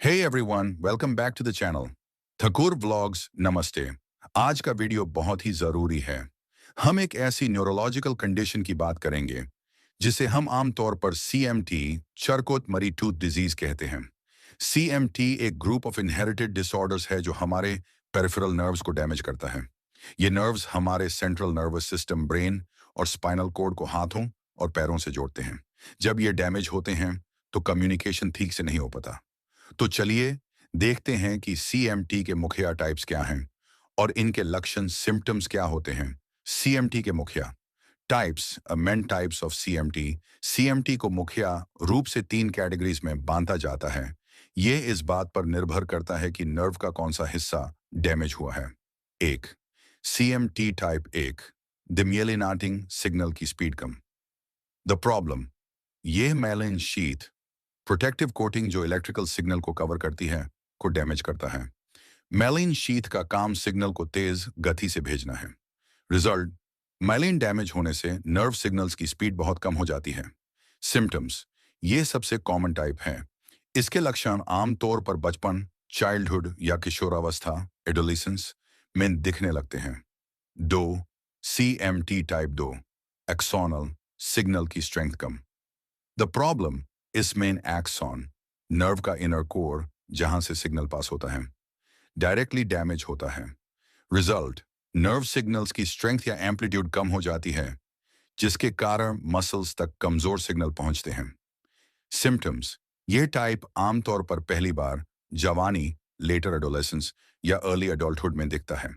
Hey everyone, welcome back to the channel. Thakur vlogs नमस्ते। आज का वीडियो बहुत ही जरूरी है। हम एक ऐसी न्यूरोलॉजिकल कंडीशन की बात करेंगे जिसे हम आमतौर पर CMT चरकोत मरी टूथ डिजीज कहते हैं। CMT एक ग्रुप ऑफ इनहेरिटेड डिसऑर्डर्स है जो हमारे पेरिफेरल नर्व्स को डैमेज करता है। ये नर्व्स हमारे सेंट्रल नर्वस सिस्टम, ब्रेन और स्पाइनल कॉर्ड को हाथों और पैरों से जोड़ते हैं। जब ये डैमेज होते हैं तो कम्युनिकेशन ठीक से नहीं हो पाता। तो चलिए देखते हैं कि CMT के मुखिया टाइप्स क्या हैं और इनके लक्षण सिम्टम्स क्या होते हैं। CMT के मुखिया types, main types of CMT। CMT को मुखिया रूप से 3 कैटेगरीज में बांटा जाता है। ये इस बात पर निर्भर करता है कि नर्व का कौन सा हिस्सा डैमेज हुआ है। 1, CMT टाइप 1, डिमियलिनाटिंग सिग्नल की स्पीड कम। द प्रॉब्लम, ये मेलिन शीथ प्रोटेक्टिव कोटिंग जो इलेक्ट्रिकल सिग्नल को कवर करती है को डैमेज करता है। मेलिन शीथ का काम सिग्नल को तेज गति से भेजना है। रिजल्ट, मेलिन डैमेज होने से नर्व सिग्नल्स की स्पीड बहुत कम हो जाती है। सिम्टम्स, ये सबसे कॉमन टाइप है। इसके लक्षण आमतौर पर बचपन, चाइल्डहुड या किशोरावस्था एडोलेसेंस में दिखने लगते हैं। 2, CMT टाइप 2, एक्सोनल सिग्नल की स्ट्रेंथ कम। द प्रॉब्लम, इसमें एक्सॉन नर्व का इनर कोर जहां से सिग्नल पास होता है डायरेक्टली डैमेज होता है। रिजल्ट, नर्व सिग्नल्स की स्ट्रेंथ या एम्पलीट्यूड कम हो जाती है जिसके कारण मसल्स तक कमजोर सिग्नल पहुंचते हैं। सिम्टम्स, ये टाइप आमतौर पर पहली बार जवानी, लेटर एडोलेसेंस या अर्ली एडल्टहुड में दिखता है।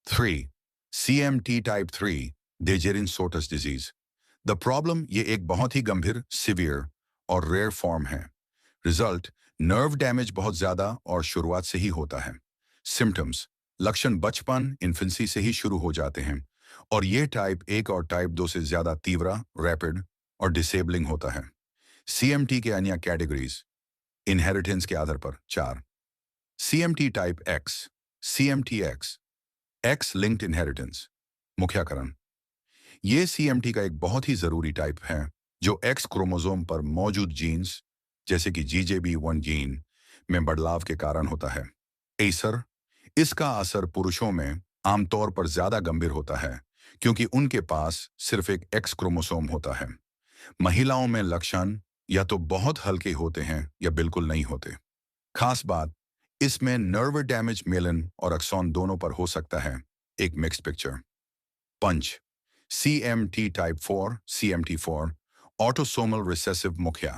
3, CMT type 3, Dejerine Sottas disease. The problem, ये एक बहुत ही गंभीर, सिवियर और रेयर फॉर्म है। रिजल्ट, नर्व डैमेज बहुत ज्यादा और शुरुआत से ही होता है। सिम्टम्स, लक्षण बचपन, इन्फेंसी से ही शुरू हो जाते हैं और ये टाइप 1 और टाइप 2 से ज्यादा तीव्र, रैपिड और डिसेबलिंग होता है। CMT के अन्य कैटेगरीज इनहेरिटेंस के आधार पर 4, CMT type X, CMT X linked inheritance. मुख्य कारण, ये CMT का एक बहुत ही जरूरी टाइप है जो X क्रोमोसोम पर मौजूद जीन्स जैसे कि GJB1 जीन में बदलाव के कारण होता है। एसर, इसका असर पुरुषों में आमतौर पर ज्यादा गंभीर होता है क्योंकि उनके पास सिर्फ एक X क्रोमोसोम होता है। महिलाओं में लक्षण या तो बहुत हल्के होते हैं या बिल्कुल नहीं होते। खास बात, इसमें नर्व डैमेज मेलन और एक्सॉन दोनों पर हो सकता है। एक मिक्स्ड पिक्चर। पंच, CMT type 4, CMT4, autosomal recessive मुखिया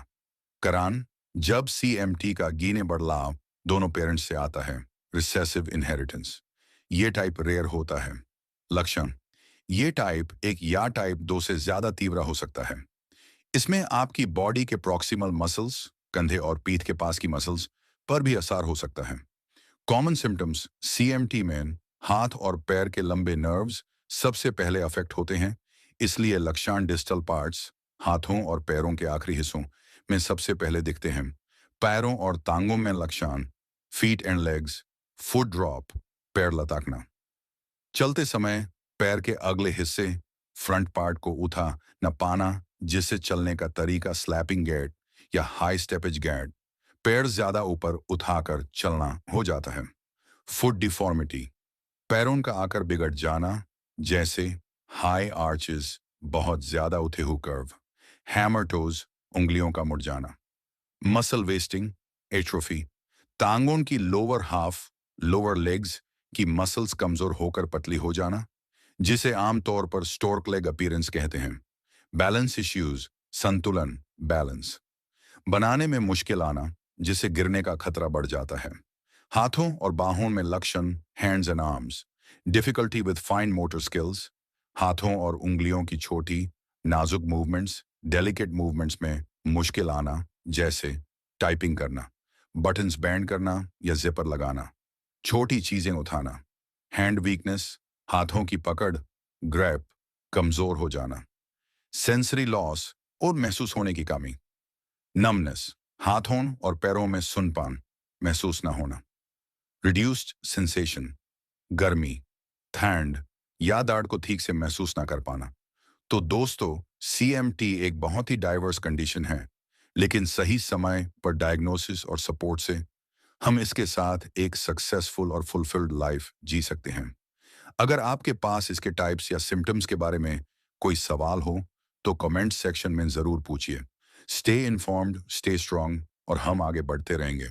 करान, जब CMT का जीने बदलाव दोनों पेरेंट्स से आता है, रिसेसिव इनहेरिटेंस। ये टाइप रेयर होता है। लक्षण, ये टाइप 1 या टाइप 2 से ज्यादा तीव्र हो सकता है। इसमें आपकी बॉडी के प्रॉक्सिमल मसल्स, कंधे और पीठ के पास की मसल्स पर भी असर हो सकता है। कॉमन सिम्टम्स, CMT में हाथ और पैर के लंबे नर्व्स सबसे पहले अफेक्ट होते हैं, इसलिए लक्षण डिस्टल पार्ट्स, हाथों और पैरों के आखिरी हिस्सों में सबसे पहले दिखते हैं। पैरों और टांगों में लक्षण, feet and legs, foot drop, पैर लटकना। चलते समय पैर के अगले हिस्से, फ्रंट पार्ट को उठा न पाना, जिससे चलने का तरीका स्लैपिंग गैट या हाई स्टेपेज गैट, पैर ज्यादा ऊपर उठाकर चलना हो जाता है। फुट डिफॉर्मिटी, पैरों का आकार बिगड़ जाना, जैसे हाई आर्चेस, बहुत ज्यादा उठे हुए कर्व। हैमर टोज, उंगलियों का मुड़ जाना। मसल वेस्टिंग, एट्रोफी, टांगों की लोअर हाफ, लोअर लेग्स की मसल्स कमजोर होकर पतली हो जाना, जिसे आमतौर पर स्टोर्क लेग अपीयरेंस कहते हैं। बैलेंस इश्यूज, संतुलन, बैलेंस बनाने में मुश्किल आना, जिससे गिरने का खतरा बढ़ जाता है। हाथों और बाहों में लक्षण, hands and arms, difficulty with fine motor skills, हाथों और उंगलियों की छोटी नाजुक मूवमेंट्स, डेलिकेट मूवमेंट्स में मुश्किल आना, जैसे टाइपिंग करना, बटन्स बैंड करना या जिपर लगाना, छोटी चीजें उठाना। हैंड वीकनेस, हाथों की पकड़, ग्रैप, कमजोर हो जाना। सेंसरी लॉस और महसूस होने की कमी। नमनेस, हाथों और पैरों में सुनपान महसूस न होना। रिड्यूस्ड सेंसेशन, गर्मी, ठंड या दर्द को ठीक से महसूस ना कर पाना। तो दोस्तों, CMT एक बहुत ही डाइवर्स कंडीशन है, लेकिन सही समय पर डायग्नोसिस और सपोर्ट से हम इसके साथ एक सक्सेसफुल और फुलफिल्ड लाइफ जी सकते हैं। अगर आपके पास इसके टाइप्स या सिम्टम्स के बारे में कोई सवाल हो, तो कमेंट सेक्शन में ज़रूर पूछिए। स्टे इन्फॉर्म्ड, स्टे स्ट्रांग और हम आगे बढ़ते रहेंगे।